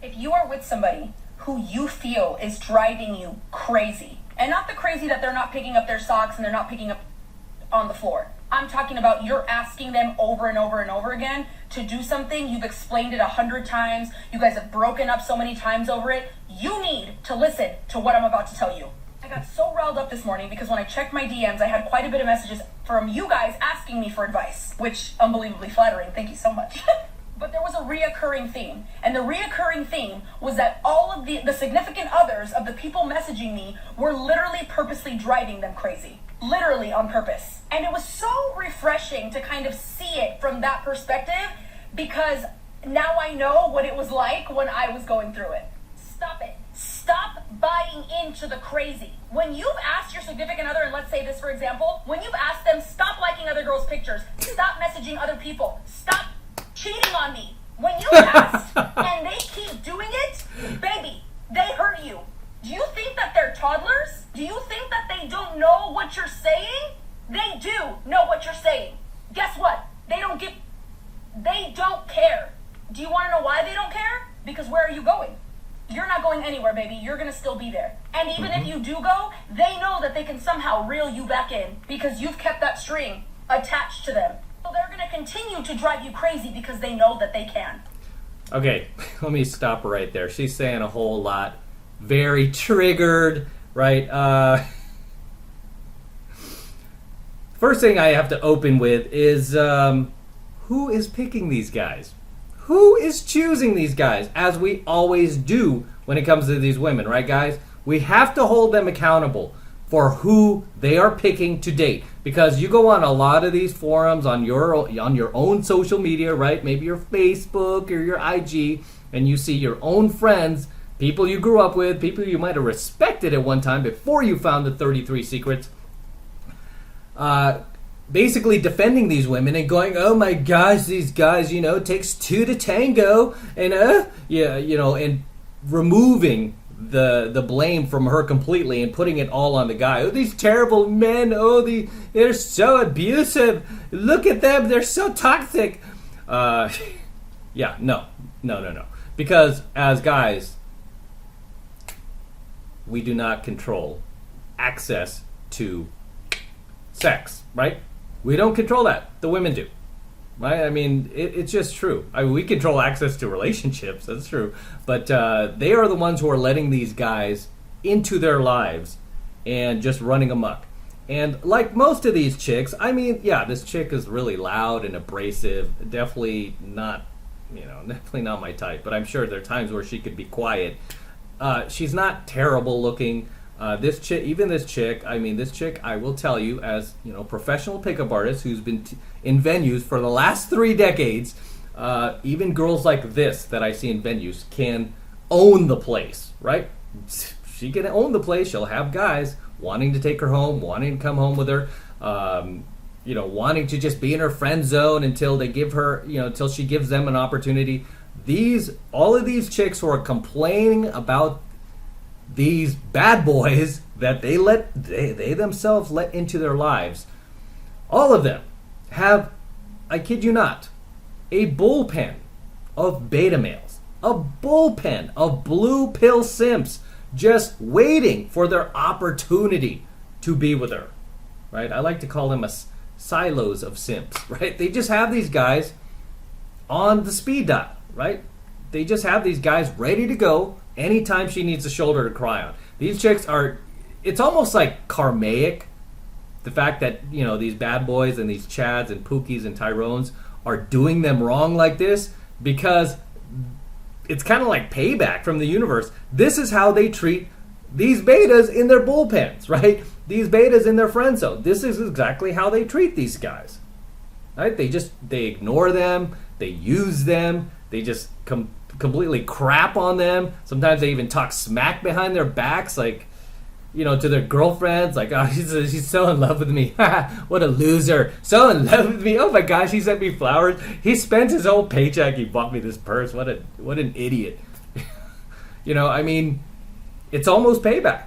If you are with somebody who you feel is driving you crazy, and not the crazy that they're not picking up their socks and they're not picking up on the floor. I'm talking about you're asking them over and over and over again to do something. You've explained it 100 times. You guys have broken up so many times over it. You need to listen to what I'm about to tell you. I got so riled up this morning because when I checked my DMs, I had quite a bit of messages from you guys asking me for advice, which unbelievably flattering. Thank you so much. But there was a reoccurring theme. And the reoccurring theme was that all of the significant others of the people messaging me were literally purposely driving them crazy. Literally on purpose. And it was so refreshing to kind of see it from that perspective because now I know what it was like when I was going through it. Stop it. Stop buying into the crazy. When you've asked your significant other, and let's say this for example, when you've asked them, stop liking other girls' pictures, stop messaging other people, stop cheating on me. When you ask and they keep doing it, baby, they hurt you. Do you think that they're toddlers? Do you think that they don't know what you're saying? They do know what you're saying. Guess what? They don't care. Do you want to know why they don't care? Because where are you going? You're not going anywhere, baby. You're going to still be there. And even if you do go, they know that they can somehow reel you back in because you've kept that string attached to them. So they're going to continue to drive you crazy because they know that they can. Okay, let me stop right there. She's saying a whole lot. Very triggered, right? First thing I have to open with is who is picking these guys? Who is choosing these guys? As we always do when it comes to these women, right, guys? We have to hold them accountable for who they are picking to date. Because you go on a lot of these forums on your own social media, right? Maybe your Facebook or your IG, and you see your own friends, people you grew up with, people you might have respected at one time before you found the 33 Secrets, basically defending these women and going, oh my gosh, these guys, it takes two to tango, and and removing the blame from her completely and putting it all on the guy. Oh, these terrible men, they're so abusive. Look at them, they're so toxic. No. Because as guys, we do not control access to sex, right? We don't control that. The women do, right? I mean, it's just true. I mean, we control access to relationships, that's true. But they are the ones who are letting these guys into their lives and just running amok. And like most of these chicks, I mean, yeah, this chick is really loud and abrasive. Definitely not my type. But I'm sure there are times where she could be quiet. She's not terrible looking. This chick, I will tell you, as professional pickup artist who's been in venues for the last 3 decades, even girls like this that I see in venues can own the place, right? She can own the place. She'll have guys wanting to take her home, wanting to come home with her, wanting to just be in her friend zone until they give her, until she gives them an opportunity. All of these chicks who are complaining about these bad boys that they themselves let into their lives, all of them have, I kid you not, a bullpen of beta males, a bullpen of blue pill simps just waiting for their opportunity to be with her, right? I like to call them silos of simps, right? They just have these guys on the speed dial, right? They just have these guys ready to go anytime she needs a shoulder to cry on. These chicks it's almost like karmic, the fact that, these bad boys and these Chads and Pookies and Tyrones are doing them wrong like this, because it's kind of like payback from the universe. This is how they treat these betas in their bullpens, right? These betas in their friend zone. This is exactly how they treat these guys, right? They ignore them, they use them, they just completely crap on them. Sometimes they even talk smack behind their backs, like, to their girlfriends, like, oh, she's so in love with me. What a loser. So in love with me. Oh my gosh, he sent me flowers. He spent his whole paycheck. He bought me this purse. What an idiot. It's almost payback.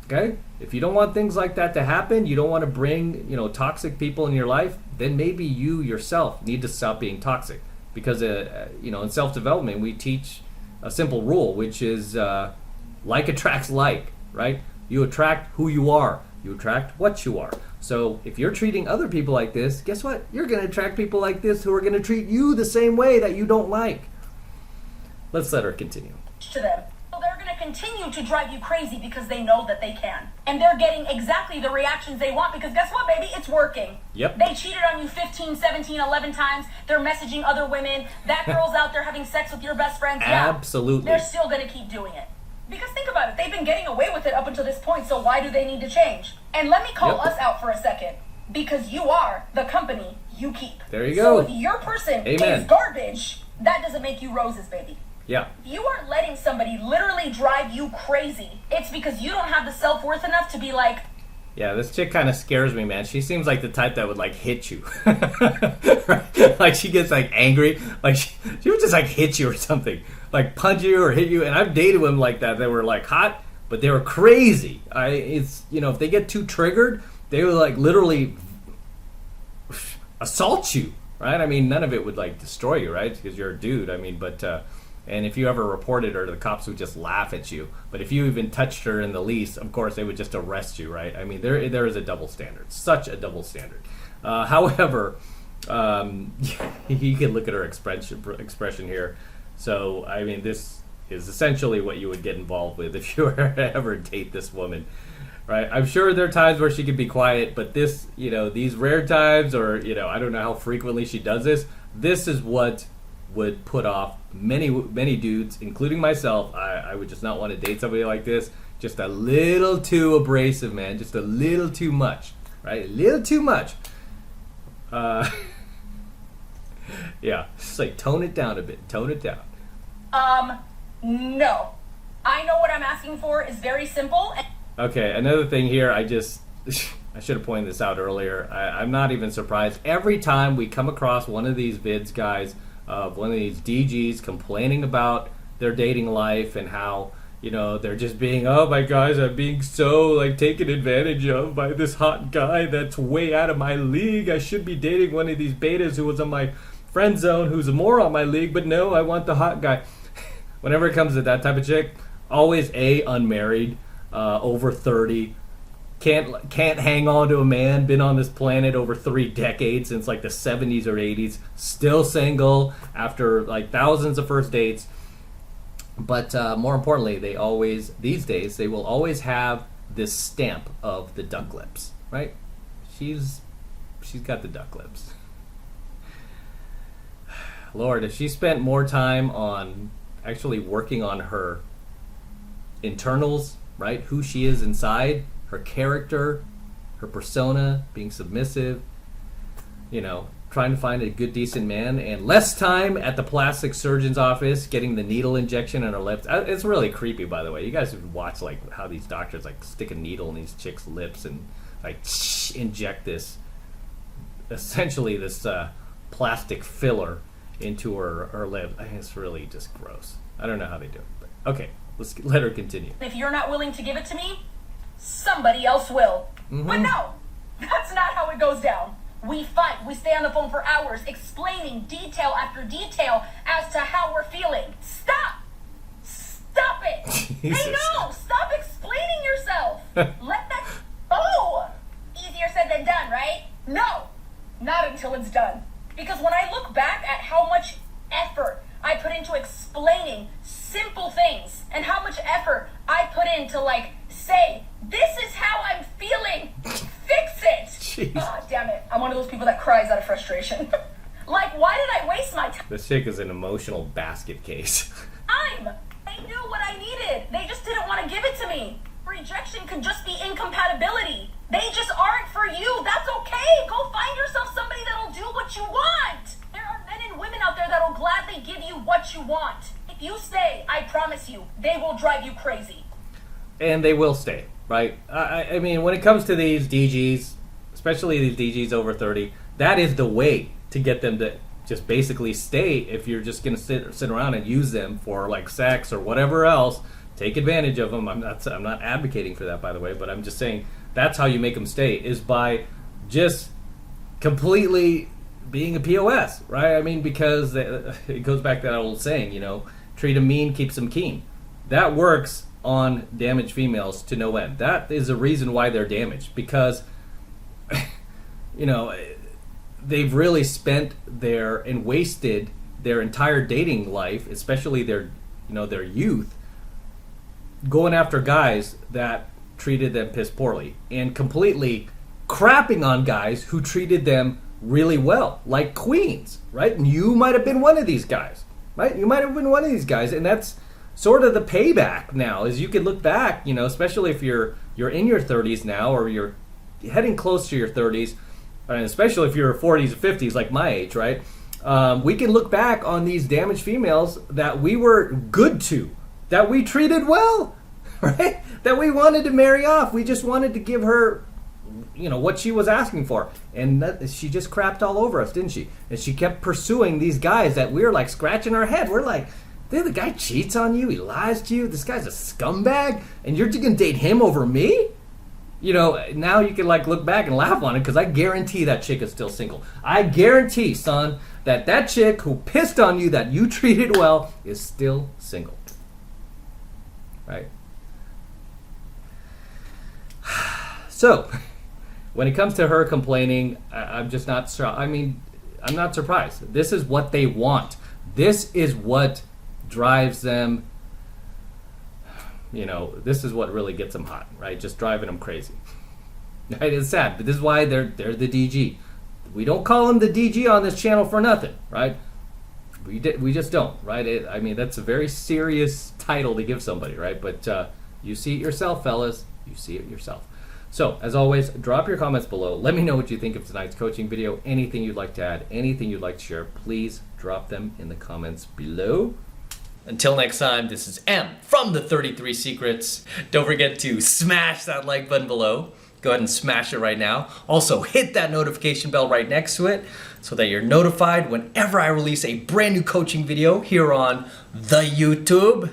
Okay? If you don't want things like that to happen, you don't want to bring, toxic people in your life, then maybe you yourself need to stop being toxic. Because, in self-development, we teach a simple rule, which is like attracts like, right? You attract who you are. You attract what you are. So if you're treating other people like this, guess what? You're going to attract people like this who are going to treat you the same way that you don't like. Let's let her continue. To them. So they're going to continue to drive you crazy because they know that they can. And they're getting exactly the reactions they want because guess what, baby? It's working. Yep. They cheated on you 15, 17, 11 times. They're messaging other women. That girl's out there having sex with your best friends. Yeah, Absolutely. they're still going to keep doing it. Because think about it. They've been getting away with it up until this point, so why do they need to change? And let me call us out for a second. Because you are the company you keep. There you go. So if your person Amen. is garbage, that doesn't make you roses, baby. Yeah. If you are letting somebody literally drive you crazy, it's because you don't have the self-worth enough to be like, Yeah, this chick kind of scares me, man. She seems like the type that would, like, hit you. Right? Like, she gets, like, angry. Like, she would just, like, hit you or something. Like, punch you or hit you. And I've dated women like that. They were, like, hot, but they were crazy. It's, you know, if they get too triggered, they would, like, literally assault you, right? I mean, none of it would, like, destroy you, right? Because you're a dude. I mean, but... and if you ever reported her, the cops would just laugh at you. But if you even touched her in the least, of course, they would just arrest you, right? I mean, there is a double standard. Such a double standard. However, you can look at her expression here. So, I mean, this is essentially what you would get involved with if you ever date this woman, right? I'm sure there are times where she could be quiet, but this, you know, these rare times, or, you know, I don't know how frequently she does this, this is what would put off many dudes, including myself. I would just not want to date somebody like this. Just a little too abrasive, man. Just a little too much, right? A little too much. Yeah, just like tone it down a bit. Tone it down. No. I know what I'm asking for is very simple. Okay, another thing here, I should have pointed this out earlier. I'm not even surprised. Every time we come across one of these vids, guys, of one of these DGs complaining about their dating life and how, you know, they're just being, oh my gosh, I'm being so, like, taken advantage of by this hot guy that's way out of my league. I should be dating one of these betas who was on my friend zone who's more on my league, but no, I want the hot guy. Whenever it comes to that type of chick, always unmarried, over 30, can't hang on to a man, been on this planet over 3 decades, since like the 70s or 80s, still single after like thousands of first dates. But more importantly, these days they will always have this stamp of the duck lips, right? She's got the duck lips. Lord, if she spent more time on actually working on her internals, right? Who she is inside, her character, her persona, being submissive, you know, trying to find a good, decent man, and less time at the plastic surgeon's office getting the needle injection in her lips. It's really creepy, by the way. You guys should watch, like, how these doctors, like, stick a needle in these chicks' lips and, like, inject this, essentially this plastic filler into her lip. I think it's really just gross. I don't know how they do it, but okay, let's let her continue. If you're not willing to give it to me, somebody else will. Mm-hmm. But no, that's not how it goes down. We fight. We stay on the phone for hours explaining detail after detail as to how we're feeling. Stop it. Jesus. Hey, no, stop explaining yourself. Let that go. Easier said than done, right? No, not until it's done. Because when I look back at how much effort I put into explaining simple things and how much effort I put into, like, say, this is how I'm feeling, fix it. Jeez. God damn it. I'm one of those people that cries out of frustration. Like, why did I waste my time? This chick is an emotional basket case. They knew what I needed. They just didn't want to give it to me. Rejection could just be incompatibility. They just aren't for you. That's okay. Go find yourself somebody that'll do what you want. There are men and women out there that'll gladly give you what you want. If you stay, I promise you, they will drive you crazy. And they will stay, right? I mean, when it comes to these DGs, especially these DGs over 30, that is the way to get them to just basically stay. If you're just going to sit around and use them for, like, sex or whatever else, take advantage of them. I'm not advocating for that, by the way, but I'm just saying that's how you make them stay, is by just completely being a POS, right? I mean, because it goes back to that old saying, you know, treat them mean, keeps them keen. That works on damaged females to no end. That is a reason why they're damaged, because you know, they've really spent and wasted their entire dating life, especially their youth, going after guys that treated them piss poorly, and completely crapping on guys who treated them really well, like queens, right? And you might have been one of these guys, right? You might have been one of these guys, and that's sort of the payback now, is you can look back, you know, especially if you're in your 30s now, or you're heading close to your 30s, and especially if you're 40s or 50s like my age, right? We can look back on these damaged females that we were good to, that we treated well, right? That we wanted to marry off. We just wanted to give her, you know, what she was asking for. And she just crapped all over us, didn't she? And she kept pursuing these guys that we were like scratching our head. We're like, the guy cheats on you, he lies to you, this guy's a scumbag, and you're just gonna date him over me? You know, now you can like look back and laugh on it, because I guarantee that chick is still single. I guarantee, son, that chick who pissed on you, that you treated well, is still single. Right? So, when it comes to her complaining, I'm just not I'm not surprised. This is what they want. This is what drives them, you know, this is what really gets them hot, right? Just driving them crazy. Right? It's sad, but this is why they're the DG. We don't call them the DG on this channel for nothing, right? We just don't, right? I mean, that's a very serious title to give somebody, right? But you see it yourself, fellas. You see it yourself. So, as always, drop your comments below. Let me know what you think of tonight's coaching video. Anything you'd like to add, anything you'd like to share, please drop them in the comments below. Until next time, this is M from the 33 Secrets. Don't forget to smash that like button below. Go ahead and smash it right now. Also, hit that notification bell right next to it so that you're notified whenever I release a brand new coaching video here on the YouTube.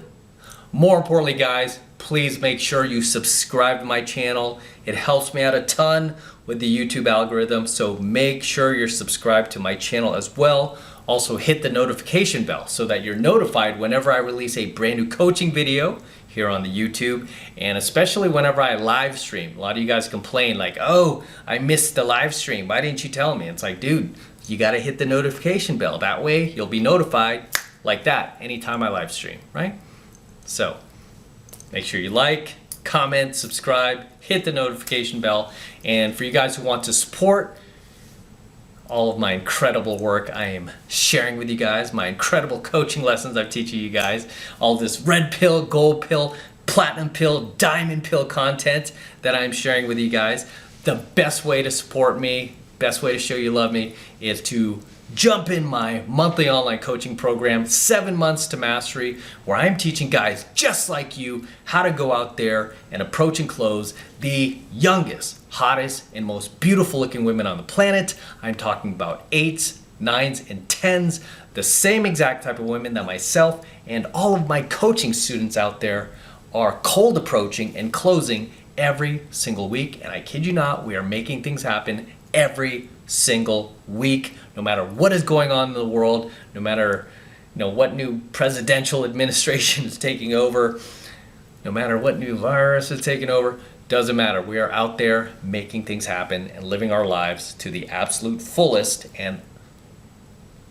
More importantly, guys, please make sure you subscribe to my channel. It helps me out a ton with the YouTube algorithm, so make sure you're subscribed to my channel as well. Also, hit the notification bell so that you're notified whenever I release a brand new coaching video here on the YouTube, and especially whenever I live stream. A lot of you guys complain like, oh, I missed the live stream. Why didn't you tell me? It's like, dude, you got to hit the notification bell. That way you'll be notified like that anytime I live stream, right? So make sure you like, comment, subscribe, hit the notification bell. And for you guys who want to support all of my incredible work I am sharing with you guys, my incredible coaching lessons I'm teaching you guys, all this red pill, gold pill, platinum pill, diamond pill content that I'm sharing with you guys, the best way to support me, best way to show you love me, is to jump in my monthly online coaching program, 7 months to mastery, where I'm teaching guys just like you how to go out there and approach and close the youngest, hottest, and most beautiful looking women on the planet. I'm talking about 8s, 9s, and 10s, the same exact type of women that myself and all of my coaching students out there are cold approaching and closing every single week. And I kid you not, we are making things happen every single week, no matter what is going on in the world, no matter what new presidential administration is taking over, no matter what new virus is taking over, doesn't matter. We are out there making things happen and living our lives to the absolute fullest and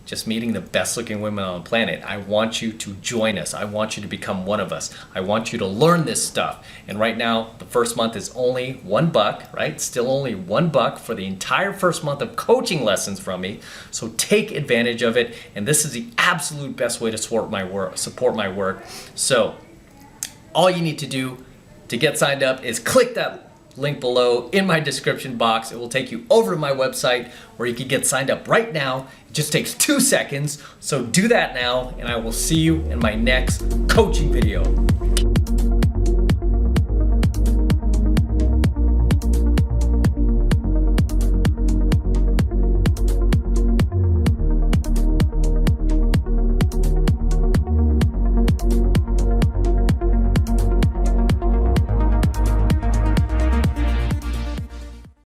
just meeting the best looking women on the planet. I want you to join us. I want you to become one of us. I want you to learn this stuff. And right now, the first month is only $1, right? Still only $1 for the entire first month of coaching lessons from me. So take advantage of it. And this is the absolute best way to support my work. So all you need to do to get signed up is click that link below in my description box. It will take you over to my website where you can get signed up right now. It just takes 2 seconds. So do that now, and I will see you in my next coaching video.